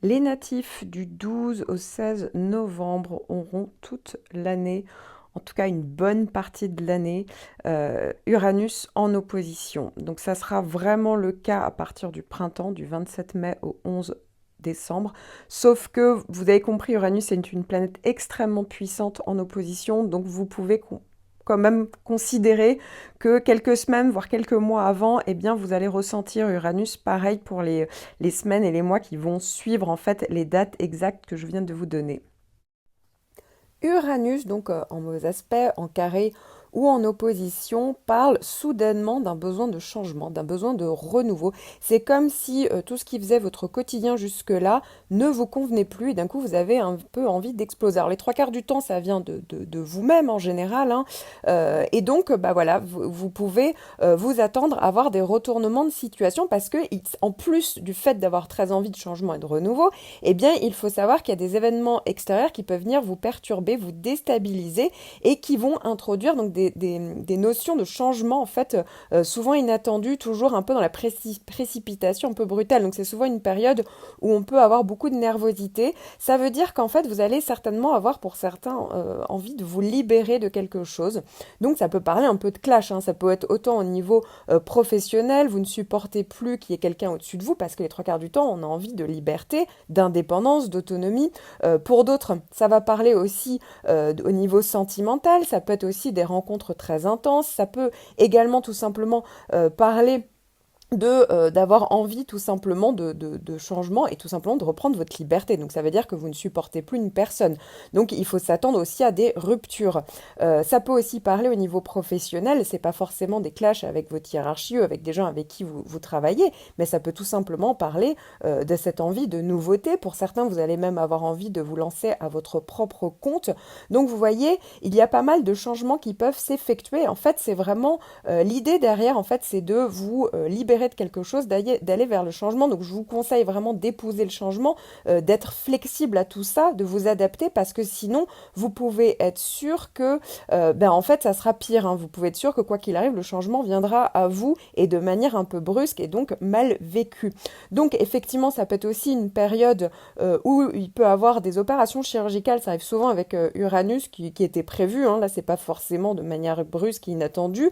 [SPEAKER 1] Les natifs du 12 au 16 novembre auront toute l'année, en tout cas une bonne partie de l'année, Uranus en opposition. Donc ça sera vraiment le cas à partir du printemps, du 27 mai au 11 décembre. Sauf que, vous avez compris, Uranus est une planète extrêmement puissante en opposition, donc vous pouvez quand même considérer que quelques semaines, voire quelques mois avant, eh bien, vous allez ressentir Uranus. Pareil pour les semaines et les mois qui vont suivre en fait les dates exactes que je viens de vous donner. Uranus, donc en mauvais aspect, en carré ou en opposition, parle soudainement d'un besoin de changement, d'un besoin de renouveau. C'est comme si tout ce qui faisait votre quotidien jusque-là ne vous convenait plus et d'un coup vous avez un peu envie d'exploser. Alors les trois quarts du temps ça vient de vous-même en général, hein, et donc bah voilà, vous pouvez vous attendre à avoir des retournements de situation parce que en plus du fait d'avoir très envie de changement et de renouveau, eh bien il faut savoir qu'il y a des événements extérieurs qui peuvent venir vous perturber, vous déstabiliser et qui vont introduire donc des notions de changement en fait souvent inattendues, toujours un peu dans la précipitation un peu brutale. Donc c'est souvent une période où on peut avoir beaucoup de nervosité. Ça veut dire qu'en fait vous allez certainement avoir pour certains envie de vous libérer de quelque chose. Donc ça peut parler un peu de clash, hein. Ça peut être autant au niveau professionnel, vous ne supportez plus qu'il y ait quelqu'un au-dessus de vous parce que les trois quarts du temps on a envie de liberté, d'indépendance, d'autonomie. Pour d'autres ça va parler aussi au niveau sentimental, ça peut être aussi des rencontres très intenses, ça peut également tout simplement parler d'avoir envie tout simplement de changement et tout simplement de reprendre votre liberté. Donc ça veut dire que vous ne supportez plus une personne. Donc il faut s'attendre aussi à des ruptures. Ça peut aussi parler au niveau professionnel, c'est pas forcément des clashs avec votre hiérarchie ou avec des gens avec qui vous travaillez, mais ça peut tout simplement parler de cette envie de nouveauté. Pour certains, vous allez même avoir envie de vous lancer à votre propre compte. Donc vous voyez, il y a pas mal de changements qui peuvent s'effectuer. En fait, c'est vraiment l'idée derrière, en fait, c'est de vous libérer de quelque chose, d'aller vers le changement. Donc je vous conseille vraiment d'épouser le changement, d'être flexible à tout ça, de vous adapter parce que sinon vous pouvez être sûr que en fait ça sera pire, hein. Vous pouvez être sûr que quoi qu'il arrive, le changement viendra à vous et de manière un peu brusque et donc mal vécue. Donc effectivement ça peut être aussi une période où il peut avoir des opérations chirurgicales, ça arrive souvent avec Uranus qui était prévu, hein. Là c'est pas forcément de manière brusque et inattendue.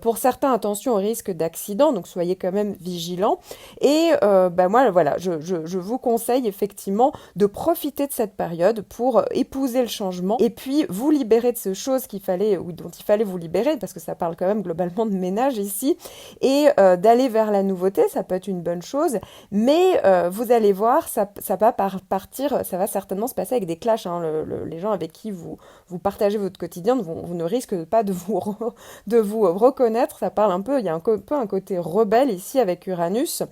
[SPEAKER 1] Pour certains, attention au risque d'accident, donc soyez quand même vigilant. Et moi, voilà, je vous conseille effectivement de profiter de cette période pour épouser le changement et puis vous libérer de ces choses dont il fallait vous libérer, parce que ça parle quand même globalement de ménage ici, et d'aller vers la nouveauté, ça peut être une bonne chose, mais vous allez voir, ça va partir, ça va certainement se passer avec des clashs, hein. Les gens avec qui vous partagez votre quotidien vous ne risquent pas de vous reconnaître. Ça parle un peu, il y a un peu un côté rebelle ici avec Uranus,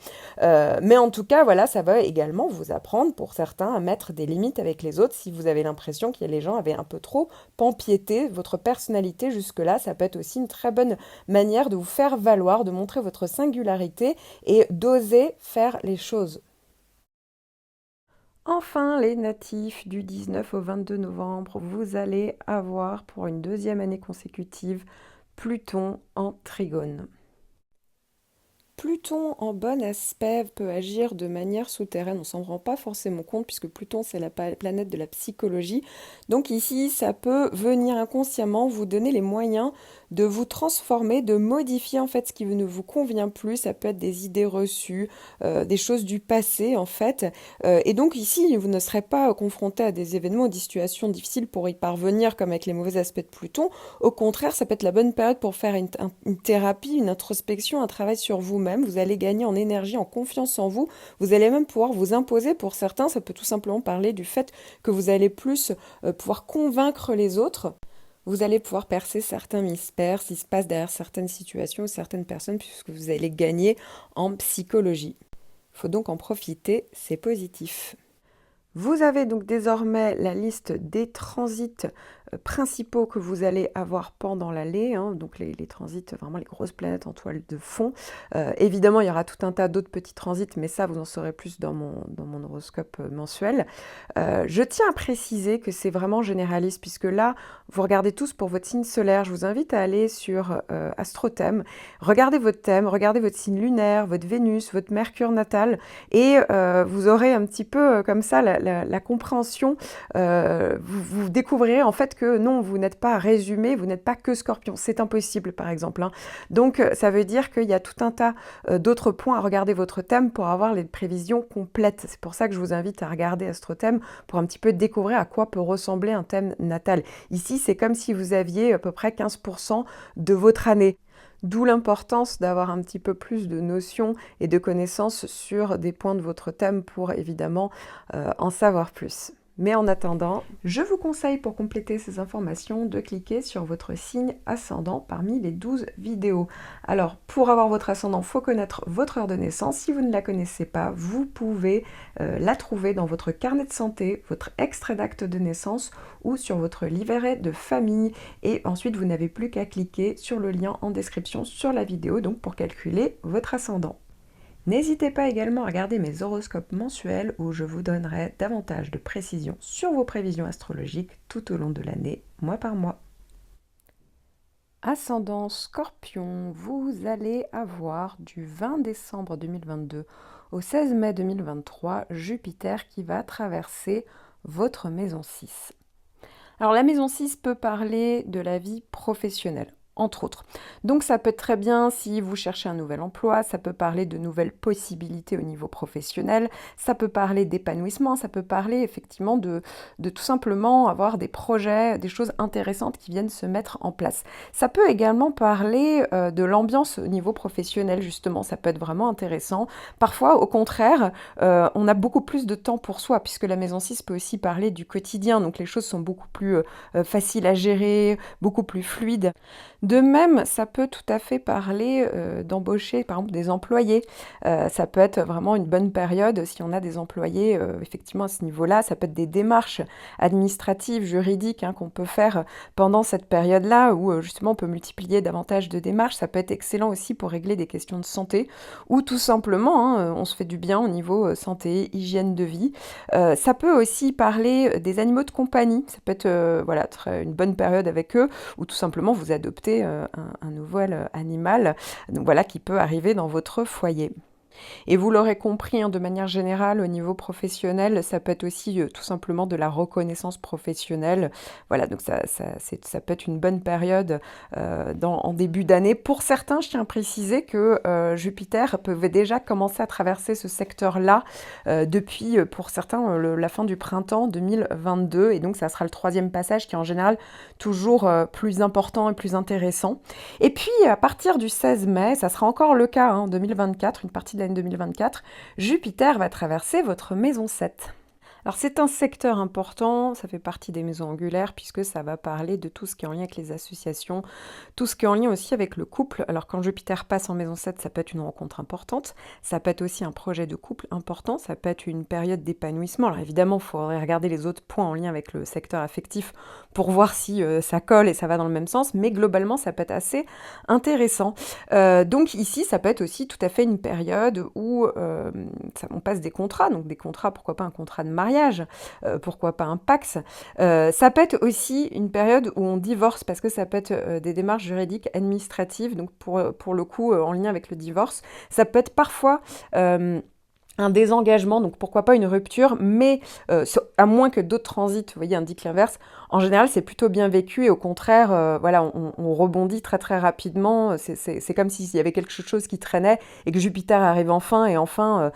[SPEAKER 1] mais en tout cas voilà, ça va également vous apprendre pour certains à mettre des limites avec les autres si vous avez l'impression que les gens avaient un peu trop empiété votre personnalité jusque-là. Ça peut être aussi une très bonne manière de vous faire valoir, de montrer votre singularité et d'oser faire les choses. Enfin, les natifs du 19 au 22 novembre, vous allez avoir pour une deuxième année consécutive Pluton en trigone. Pluton en bon aspect peut agir de manière souterraine, on s'en rend pas forcément compte puisque Pluton c'est la planète de la psychologie. Donc ici ça peut venir inconsciemment vous donner les moyens de vous transformer, de modifier en fait ce qui ne vous convient plus. Ça peut être des idées reçues, des choses du passé en fait. Et donc ici vous ne serez pas confronté à des événements ou des situations difficiles pour y parvenir comme avec les mauvais aspects de Pluton. Au contraire, ça peut être la bonne période pour faire une thérapie, une introspection, un travail sur vous-même. Vous allez gagner en énergie, en confiance en vous. Vous allez même pouvoir vous imposer. Pour certains, ça peut tout simplement parler du fait que vous allez plus pouvoir convaincre les autres. Vous allez pouvoir percer certains mystères, ce qui se passe derrière certaines situations ou certaines personnes, puisque vous allez gagner en psychologie. Il faut donc en profiter, c'est positif. Vous avez donc désormais la liste des transits principaux que vous allez avoir pendant l'année, hein, donc les transits, vraiment les grosses planètes en toile de fond. Évidemment, il y aura tout un tas d'autres petits transits, mais ça, vous en saurez plus dans mon horoscope mensuel. Je tiens à préciser que c'est vraiment généraliste, puisque là, vous regardez tous pour votre signe solaire. Je vous invite à aller sur AstroThème, regardez votre thème, regardez votre signe lunaire, votre Vénus, votre Mercure natal, et vous aurez un petit peu comme ça la compréhension. Vous découvrirez en fait que non, vous n'êtes pas résumé, vous n'êtes pas que Scorpion, c'est impossible par exemple, hein. Donc ça veut dire qu'il y a tout un tas d'autres points à regarder votre thème pour avoir les prévisions complètes. C'est pour ça que je vous invite à regarder AstroThème pour un petit peu découvrir à quoi peut ressembler un thème natal. Ici, c'est comme si vous aviez à peu près 15% de votre année. D'où l'importance d'avoir un petit peu plus de notions et de connaissances sur des points de votre thème pour évidemment en savoir plus. Mais en attendant, je vous conseille pour compléter ces informations de cliquer sur votre signe ascendant parmi les 12 vidéos. Alors, pour avoir votre ascendant, il faut connaître votre heure de naissance. Si vous ne la connaissez pas, vous pouvez la trouver dans votre carnet de santé, votre extrait d'acte de naissance ou sur votre livret de famille. Et ensuite, vous n'avez plus qu'à cliquer sur le lien en description sur la vidéo donc pour calculer votre ascendant. N'hésitez pas également à regarder mes horoscopes mensuels où je vous donnerai davantage de précisions sur vos prévisions astrologiques tout au long de l'année, mois par mois. Ascendant Scorpion, vous allez avoir du 20 décembre 2022 au 16 mai 2023 Jupiter qui va traverser votre maison 6. Alors la maison 6 peut parler de la vie professionnelle, entre autres. Donc ça peut être très bien si vous cherchez un nouvel emploi, ça peut parler de nouvelles possibilités au niveau professionnel, ça peut parler d'épanouissement, ça peut parler effectivement de tout simplement avoir des projets, des choses intéressantes qui viennent se mettre en place. Ça peut également parler de l'ambiance au niveau professionnel, justement, ça peut être vraiment intéressant. Parfois, au contraire, on a beaucoup plus de temps pour soi, puisque la maison 6 peut aussi parler du quotidien, donc les choses sont beaucoup plus faciles à gérer, beaucoup plus fluides. De même, ça peut tout à fait parler d'embaucher, par exemple, des employés. Ça peut être vraiment une bonne période si on a des employés, effectivement, à ce niveau-là. Ça peut être des démarches administratives, juridiques, hein, qu'on peut faire pendant cette période-là, où justement on peut multiplier davantage de démarches. Ça peut être excellent aussi pour régler des questions de santé, ou tout simplement, hein, on se fait du bien au niveau santé, hygiène de vie. Ça peut aussi parler des animaux de compagnie. Ça peut être voilà, une bonne période avec eux, ou tout simplement vous adoptez un nouvel animal, donc voilà, qui peut arriver dans votre foyer. Et vous l'aurez compris, hein, de manière générale, au niveau professionnel, ça peut être aussi tout simplement de la reconnaissance professionnelle. Voilà, donc ça peut être une bonne période en début d'année. Pour certains, je tiens à préciser que Jupiter peut déjà commencer à traverser ce secteur-là depuis, pour certains, la fin du printemps 2022. Et donc, ça sera le troisième passage qui est en général toujours plus important et plus intéressant. Et puis, à partir du 16 mai, ça sera encore le cas en 2024, une partie de l'année 2024, Jupiter va traverser votre maison 7. Alors c'est un secteur important, ça fait partie des maisons angulaires puisque ça va parler de tout ce qui est en lien avec les associations, tout ce qui est en lien aussi avec le couple. Alors quand Jupiter passe en maison 7, ça peut être une rencontre importante, ça peut être aussi un projet de couple important, ça peut être une période d'épanouissement. Alors évidemment, il faudrait regarder les autres points en lien avec le secteur affectif pour voir si ça colle et ça va dans le même sens, mais globalement, ça peut être assez intéressant. Donc ici, ça peut être aussi tout à fait une période où on passe des contrats, donc des contrats, pourquoi pas un contrat de mariage, mariage, pourquoi pas un Pacs. Ça peut être aussi une période où on divorce, parce que ça peut être des démarches juridiques administratives, donc pour le coup, en lien avec le divorce. Ça peut être parfois un désengagement, donc pourquoi pas une rupture, mais à moins que d'autres transits, vous voyez, indiquent l'inverse, en général, c'est plutôt bien vécu et au contraire, voilà, on rebondit très très rapidement. C'est comme s'il y avait quelque chose qui traînait et que Jupiter arrive enfin et enfin,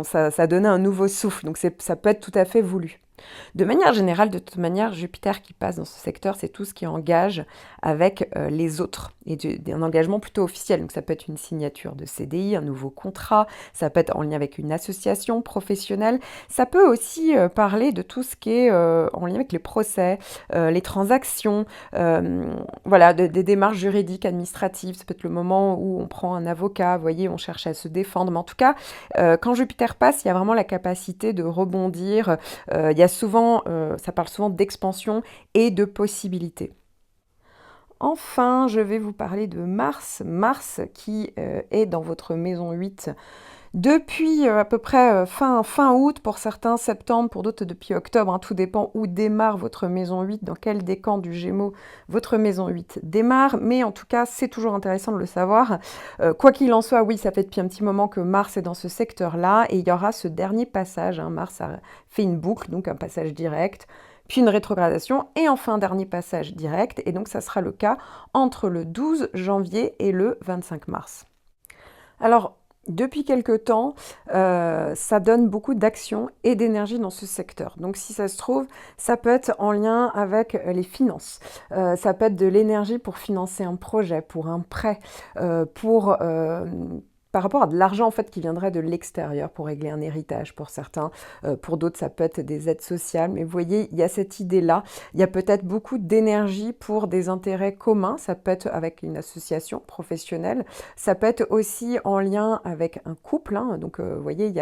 [SPEAKER 1] ça donnait un nouveau souffle. Donc ça peut être tout à fait voulu. De manière générale, de toute manière, Jupiter qui passe dans ce secteur, c'est tout ce qui engage avec les autres et un engagement plutôt officiel. Donc ça peut être une signature de CDI, un nouveau contrat, ça peut être en lien avec une association professionnelle, ça peut aussi parler de tout ce qui est en lien avec les procès, les transactions, voilà, des démarches juridiques, administratives. Ça peut être le moment où on prend un avocat, vous voyez, on cherche à se défendre. Mais en tout cas, quand Jupiter passe, il y a vraiment la capacité de rebondir. Il y a souvent, ça parle souvent d'expansion et de possibilités. Enfin, je vais vous parler de Mars. Mars qui est dans votre maison 8 depuis à peu près fin août, pour certains septembre, pour d'autres depuis octobre. Hein, tout dépend où démarre votre maison 8, dans quel décan du Gémeaux votre maison 8 démarre. Mais en tout cas, c'est toujours intéressant de le savoir. Quoi qu'il en soit, oui, ça fait depuis un petit moment que Mars est dans ce secteur-là. Et il y aura ce dernier passage. Hein, Mars a fait une boucle, donc un passage direct, puis une rétrogradation, et enfin un dernier passage direct. Et donc ça sera le cas entre le 12 janvier et le 25 mars. Alors, depuis quelque temps, ça donne beaucoup d'action et d'énergie dans ce secteur. Donc si ça se trouve, ça peut être en lien avec les finances. Ça peut être de l'énergie pour financer un projet, pour un prêt, par rapport à de l'argent en fait qui viendrait de l'extérieur pour régler un héritage pour certains, pour d'autres ça peut être des aides sociales, mais vous voyez, il y a cette idée-là, il y a peut-être beaucoup d'énergie pour des intérêts communs, ça peut être avec une association professionnelle, ça peut être aussi en lien avec un couple, hein, donc vous voyez, il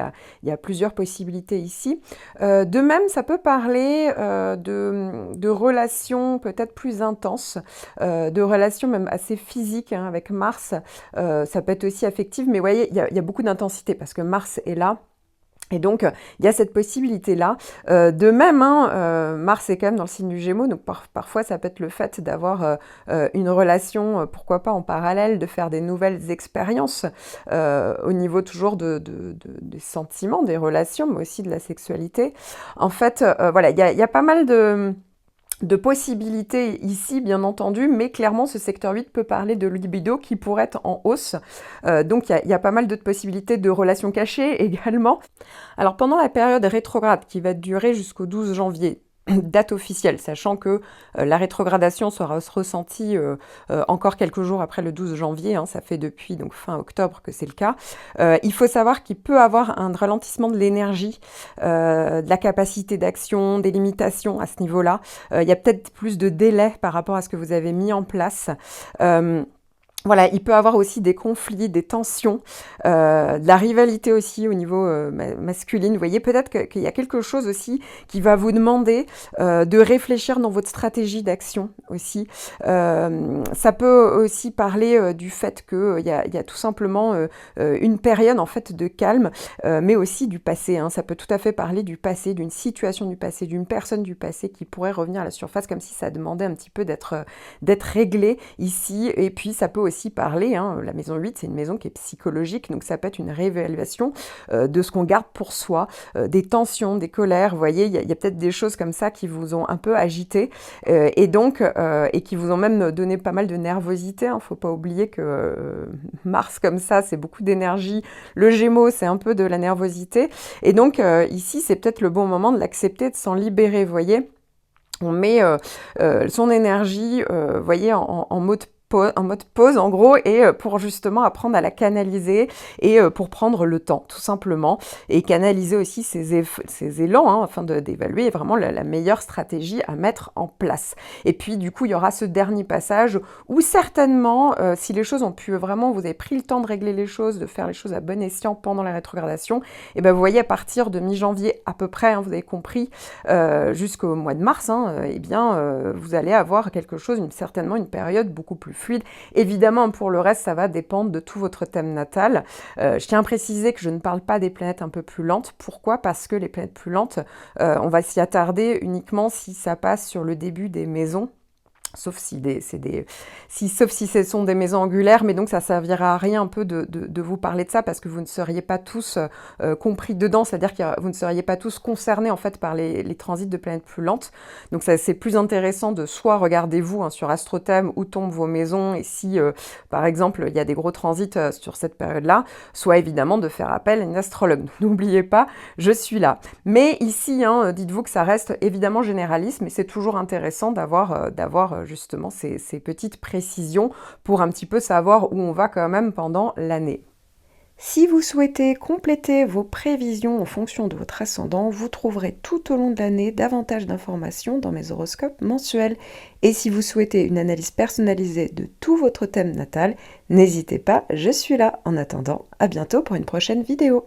[SPEAKER 1] y a plusieurs possibilités ici. De même, ça peut parler de relations peut-être plus intenses, de relations même assez physiques hein, avec Mars, ça peut être aussi affectif, mais vous voyez, il y a beaucoup d'intensité parce que Mars est là. Et donc, il y a cette possibilité-là. De même, hein, Mars est quand même dans le signe du Gémeaux, donc parfois ça peut être le fait d'avoir une relation, pourquoi pas en parallèle, de faire des nouvelles expériences au niveau toujours des sentiments, des relations, mais aussi de la sexualité. En fait, voilà, il y a pas mal de possibilités ici, bien entendu, mais clairement, ce secteur 8 peut parler de libido qui pourrait être en hausse. Donc, il y a pas mal d'autres possibilités de relations cachées également. Alors, pendant la période rétrograde qui va durer jusqu'au 12 janvier, date officielle, sachant que la rétrogradation sera ressentie encore quelques jours après le 12 janvier, hein, ça fait depuis donc fin octobre que c'est le cas. Il faut savoir qu'il peut avoir un ralentissement de l'énergie, de la capacité d'action, des limitations à ce niveau-là. Il y a peut-être plus de délai par rapport à ce que vous avez mis en place. Voilà, il peut avoir aussi des conflits, des tensions, de la rivalité aussi au niveau masculine. Vous voyez, peut-être qu'il y a quelque chose aussi qui va vous demander de réfléchir dans votre stratégie d'action aussi. Ça peut aussi parler du fait qu'il y a tout simplement une période en fait de calme, mais aussi du passé. Hein. Ça peut tout à fait parler du passé, d'une situation du passé, d'une personne du passé qui pourrait revenir à la surface comme si ça demandait un petit peu d'être réglé ici. Et puis ça peut aussi parler, hein, la maison 8, c'est une maison qui est psychologique, donc ça peut être une réévaluation de ce qu'on garde pour soi, des tensions, des colères, vous voyez, il y a peut-être des choses comme ça qui vous ont un peu agité, et donc, et qui vous ont même donné pas mal de nervosité, hein, faut pas oublier que Mars comme ça, c'est beaucoup d'énergie, le Gémeaux, c'est un peu de la nervosité, et donc ici, c'est peut-être le bon moment de l'accepter, de s'en libérer, vous voyez, on met son énergie, vous voyez, en mode pause en gros, et pour justement apprendre à la canaliser et pour prendre le temps tout simplement, et canaliser aussi ses élans hein, afin d'évaluer vraiment la meilleure stratégie à mettre en place. Et puis du coup il y aura ce dernier passage où certainement si les choses ont pu vraiment, vous avez pris le temps de régler les choses, de faire les choses à bon escient pendant la rétrogradation, et ben vous voyez à partir de mi-janvier à peu près, hein, vous avez compris, jusqu'au mois de mars, hein, et bien vous allez avoir quelque chose, certainement une période beaucoup plus fluide. Évidemment, pour le reste, ça va dépendre de tout votre thème natal. Je tiens à préciser que je ne parle pas des planètes un peu plus lentes. Pourquoi? Parce que les planètes plus lentes, on va s'y attarder uniquement si ça passe sur le début des maisons. Sauf si, sauf si ce sont des maisons angulaires, mais donc ça servira à rien un peu de vous parler de ça parce que vous ne seriez pas tous compris dedans, c'est-à-dire que vous ne seriez pas tous concernés en fait par les transits de planètes plus lentes. Donc c'est plus intéressant de soit regardez-vous sur AstroThème où tombent vos maisons et si par exemple il y a des gros transits sur cette période-là, soit évidemment de faire appel à une astrologue. N'oubliez pas, je suis là. Mais ici, dites-vous que ça reste évidemment généraliste, mais c'est toujours intéressant d'avoir justement ces petites précisions pour un petit peu savoir où on va quand même pendant l'année. Si vous souhaitez compléter vos prévisions en fonction de votre ascendant, vous trouverez tout au long de l'année davantage d'informations dans mes horoscopes mensuels. Et si vous souhaitez une analyse personnalisée de tout votre thème natal, n'hésitez pas, je suis là. En attendant, à bientôt pour une prochaine vidéo.